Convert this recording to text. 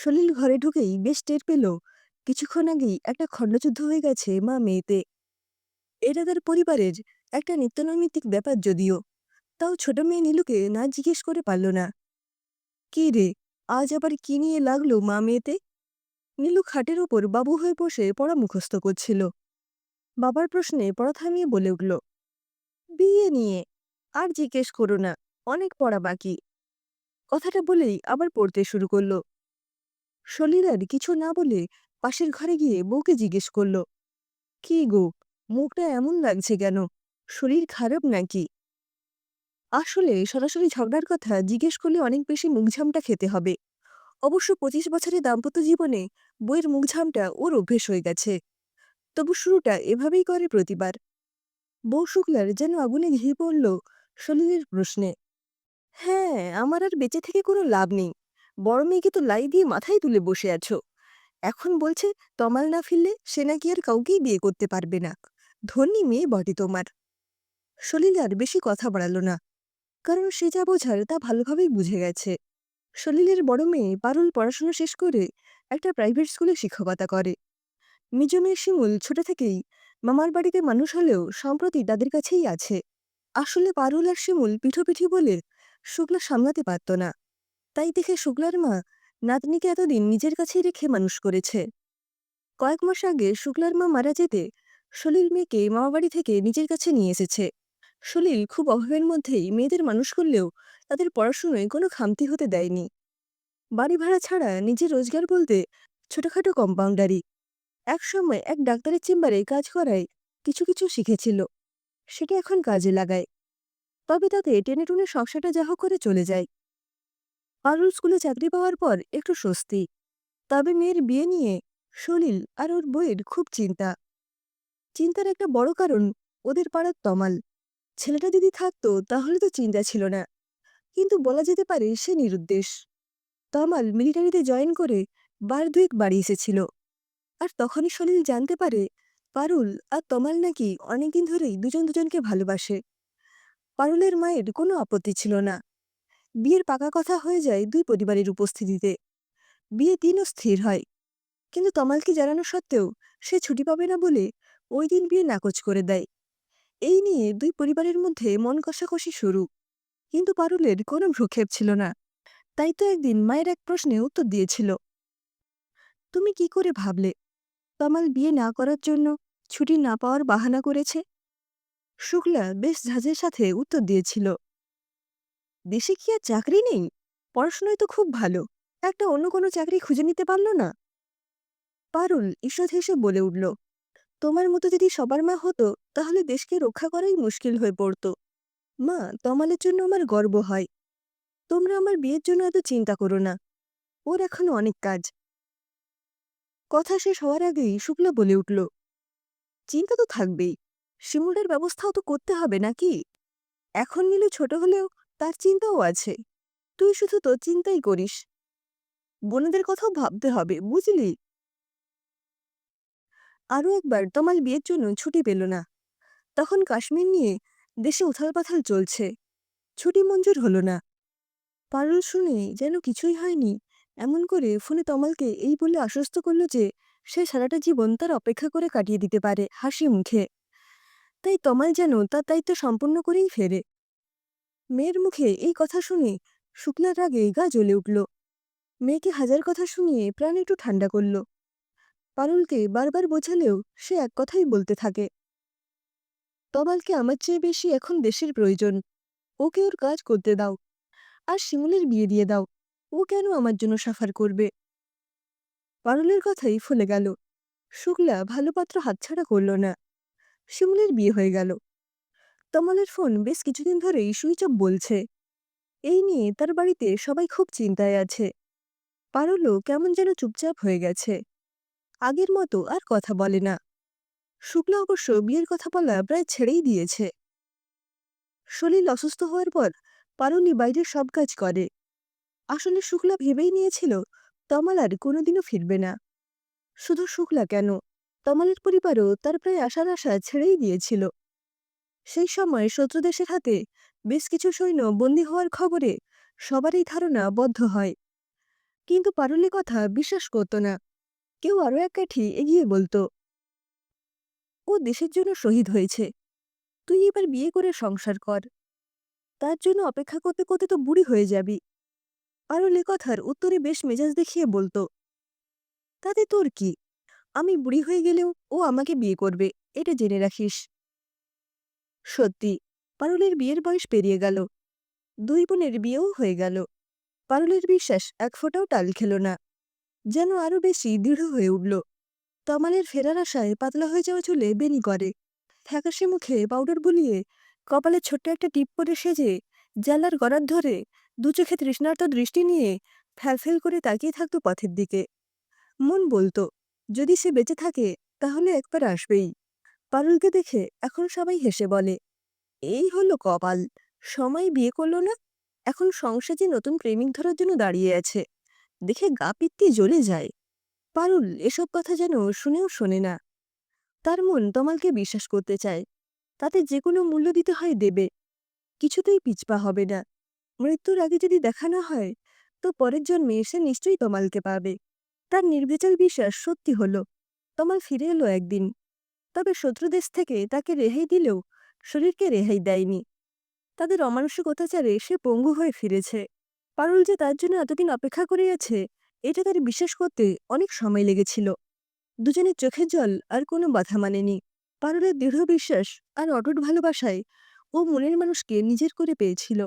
সলিল ঘরে ঢুকেই বেশ টের পেল কিছুক্ষণ আগেই একটা খণ্ডযুদ্ধ হয়ে গেছে মা মেয়েতে। এটা তার পরিবারের একটা নিত্যনৈমিত্তিক ব্যাপার যদিও। তাও ছোট মেয়ে নীলুকে না জিজ্ঞেস করে পারল না, কি রে, আজ আবার কি নিয়ে লাগলো মা মেয়েতে। নীলু খাটের উপর বাবু হয়ে বসে পড়া মুখস্থ করছিল। বাবার প্রশ্নে পড়া থামিয়ে বলে উঠল, বিয়ে নিয়ে। আর জিজ্ঞেস করো না, অনেক পড়া বাকি। কথাটা বলেই আবার পড়তে শুরু করলো। সলিল আর কিছু না বলে পাশের ঘরে গিয়ে বউকে জিজ্ঞেস করল, কি গো, মুখটা এমন লাগছে কেন? শরীর খারাপ নাকি? আসলে সরাসরি ঝগড়ার কথা জিজ্ঞেস করলে অনেক বেশি মুখঝামটা খেতে হবে। অবশ্য 25 বছরের দাম্পত্য জীবনে বইয়ের মুখঝামটা ওর অভ্যেস হয়ে গেছে। তবু শুরুটা এভাবেই করে প্রতিবার। বউ শুক্লার যেন আগুনে ঘি পড়ল সলিলের প্রশ্নে। হ্যাঁ, আমার আর বেঁচে থেকে কোনো লাভ নেই। বড় মেয়েকে তো লাই দিয়ে মাথায় তুলে বসে আছো। এখন বলছে তমাল না ফিরলে সে নাকি আর কাউকেই বিয়ে করতে পারবে না। ধন্যী মেয়ে বটে তোমার। সলিল আর বেশি কথা বাড়াল না, কারণ সে যা বোঝার তা ভালোভাবেই বুঝে গেছে। সলিলের বড় মেয়ে পারুল পড়াশোনা শেষ করে একটা প্রাইভেট স্কুলে শিক্ষকতা করে। মেজ মেয়ে শিমুল ছোট থেকেই মামার বাড়িতে মানুষ হলেও সম্প্রতি তাদের কাছেই আছে। আসলে পারুল আর শিমুল পিঠোপিঠি বলে শুক্লা সামলাতে পারত না। তাই দেখে শুক্লার মা নাতনিকে এতদিন নিজের কাছেই রেখে মানুষ করেছে। কয়েক মাস আগে শুক্লার মা মারা যেতে সলিল মেয়েকে মামাবাড়ি থেকে নিজের কাছে নিয়ে এসেছে। সলিল খুব অভাবের মধ্যেই মেয়েদের মানুষ করলেও তাদের পড়াশুনোয় কোনো খামতি হতে দেয়নি। বাড়ি ভাড়া ছাড়া নিজের রোজগার বলতে ছোটখাটো কম্পাউন্ডারি। একসময় এক ডাক্তারের চেম্বারে কাজ করায় কিছু কিছু শিখেছিল, সেটা এখন কাজে লাগায়। তবে তাতে টেনে টুনে সংসারটা যা হোক করে চলে যায়। পারুল স্কুলে চাকরি পাওয়ার পর একটু স্বস্তি। তবে মেয়ের বিয়ে নিয়ে সলিল আর ওর বউয়ের খুব চিন্তা। চিন্তার একটা বড় কারণ ওদের পাড়ার তমাল। ছেলেটা যদি থাকতো তাহলে তো চিন্তা ছিল না, কিন্তু বলা যেতে পারে সে নিরুদ্দেশ। তমাল মিলিটারিতে জয়েন করে বার দুয়েক বাড়ি এসেছিল। আর তখনই সলিল জানতে পারে পারুল আর তমাল নাকি অনেকদিন ধরেই দুজন দুজনকে ভালোবাসে। পারুলের মায়ের কোনো আপত্তি ছিল না। বিয়ের পাকা কথা হয়ে যায় দুই পরিবারের উপস্থিতিতে। বিয়ে দিনও স্থির হয়, কিন্তু তমালকে জানানো সত্ত্বেও সে ছুটি পাবে না বলে ওই দিন বিয়ে নাকচ করে দেয়। এই নিয়ে দুই পরিবারের মধ্যে মন কষাকষি শুরু, কিন্তু পারুলের কোনো ভ্রুক্ষেপ ছিল না। তাই তো একদিন মায়ের এক প্রশ্নে উত্তর দিয়েছিল, তুমি কি করে ভাবলে তমাল বিয়ে না করার জন্য ছুটি না পাওয়ার বাহানা করেছে? শুক্লা বেশ ঝাঁঝের সাথে উত্তর দিয়েছিল, দেশে কি আর চাকরি নেই? পড়াশোনায় তো খুব ভালো, একটা অন্য কোনো চাকরি খুঁজে নিতে পারল না? পারুল ঈষৎ হেসে বলে উঠল, তোমার মতো যদি সবার মা হতো তাহলে দেশকে রক্ষা করাই মুশকিল হয়ে পড়তো। মা, তমালের জন্য আমার গর্ব হয়। তোমরা আমার বিয়ের জন্য এত চিন্তা করো না, ওর এখনো অনেক কাজ। কথা শেষ হওয়ার আগেই শুক্লা বলে উঠল, চিন্তা তো থাকবেই, শিমুলের ব্যবস্থাও তো করতে হবে নাকি? এখন নীলু ছোট হলেও তার চিন্তাও আছে। তুই শুধু তোর চিন্তাই করিস, বোনেদের কথাও ভাবতে হবে, বুঝলি? আরও একবার তমাল বিয়ের জন্য ছুটি পেল না। তখন কাশ্মীর নিয়ে দেশে উথালপাথাল চলছে। ছুটি মঞ্জুর হলো না। পারুল শুনে যেন কিছুই হয়নি এমন করে ফোনে তমালকে এই বলে আশ্বস্ত করল যে সে সারাটা জীবন তার অপেক্ষা করে কাটিয়ে দিতে পারে হাসি মুখে। তাই তমাল যেন তার দায়িত্ব সম্পূর্ণ করেই ফেরে। মেয়ের মুখে এই কথা শুনে শুক্লার রাগে গা জ্বলে উঠল। মেয়েকে হাজার কথা শুনিয়ে প্রাণ একটু ঠান্ডা করল। পারুলকে বারবার বোঝালেও সে এক কথাই বলতে থাকে, তমালকে আমার চেয়ে বেশি এখন দেশের প্রয়োজন। ওকে ওর কাজ করতে দাও, আর শিমুলের বিয়ে দিয়ে দাও। ও কেন আমার জন্য সাফার করবে? পারুলের কথাই ফলে গেল। শুক্লা ভালো পাত্র হাতছাড়া করল না। শিমুলের বিয়ে হয়ে গেল। তমালের ফোন বেশ কিছুদিন ধরেই সুইচ অফ বলছে। এই নিয়ে তার বাড়িতে সবাই খুব চিন্তায় আছে। পারুলও কেমন যেন চুপচাপ হয়ে গেছে, আগের মতো আর কথা বলে না। শুক্লা অবশ্য বিয়ের কথা বলা প্রায় ছেড়েই দিয়েছে। সলিল অসুস্থ হওয়ার পর পারুলই বাইরের সব কাজ করে। আসলে শুক্লা ভেবেই নিয়েছিল তমাল আর কোনোদিনও ফিরবে না। শুধু শুক্লা কেন, তমালের পরিবারও তার প্রায় আশার আশা ছেড়েই দিয়েছিল। সেই সময় শত্রু দেশের হাতে বেশ কিছু সৈন্য বন্দী হওয়ার খবরে সবারই ধারণা বদ্ধ হয়। কিন্তু পারুল কথা বিশ্বাস করত না। কেউ আরো এক কাঠি এগিয়ে বলতো, ও দেশের জন্য শহীদ হয়েছে, তুই এবার বিয়ে করে সংসার কর, তার জন্য অপেক্ষা করতে করতে তো বুড়ি হয়ে যাবি। পারুল কথার উত্তরে বেশ মেজাজ দেখিয়ে বলতো, তাতে তোর কি? আমি বুড়ি হয়ে গেলেও ও আমাকে বিয়ে করবে, এটা জেনে রাখিস। সত্যি, পারুলের বিয়ের বয়স পেরিয়ে গেল। দুই বোনের বিয়েও হয়ে গেল। পারুলের বিশ্বাস এক ফোঁটাও টাল খেল না, যেন আরো বেশি দৃঢ় হয়ে উঠল। তমালের ফেরার আশায় পাতলা হয়ে যাওয়া চুলে বেনি করে, ফ্যাকাশে মুখে পাউডার বুলিয়ে, কপালে ছোট্ট একটা টিপ পরে সেজে, জানলার গড়ার ধরে দু চোখে তৃষ্ণার্ত দৃষ্টি নিয়ে ফ্যালফেল করে তাকিয়ে থাকতো পথের দিকে। মন বলতো, যদি সে বেঁচে থাকে তাহলে একবার আসবেই। পারুলকে দেখে এখন সবাই হেসে বলে, এই হলো কপাল, সময় বিয়ে করলো না, এখন সংসারে নতুন প্রেমিক ধরার জন্য দাঁড়িয়ে আছে। দেখে গা পিত্তি জ্বলে যায়। পারুল এসব কথা যেন শুনেও শোনে না। তার মন তমালকে বিশ্বাস করতে চায়, তাতে যে কোনো মূল্য দিতে হয় দেবে, কিছুতেই পিছপা হবে না। মৃত্যুর আগে যদি দেখা না হয়, তো পরের জন্মে সে নিশ্চয়ই তমালকে পাবে। তার নির্ভেজাল বিশ্বাস সত্যি হলো। তমাল ফিরে এলো একদিন, তবে শত্রুদেশ থেকে তাকে রেহাই দিলেও শরীরকে রেহাই দেয়নি। তাদের অমানসিক অত্যাচারে সে পঙ্গু হয়ে ফিরেছে। পারুল যে তার জন্য এতদিন অপেক্ষা করে আছে, এটা তার বিশ্বাস করতে অনেক সময় লেগেছিল। দুজনের চোখের জল আর কোনো বাধা মানেনি। পারুলের দৃঢ় বিশ্বাস আর অটুট ভালোবাসায় ও মনের মানুষকে নিজের করে পেয়েছিল।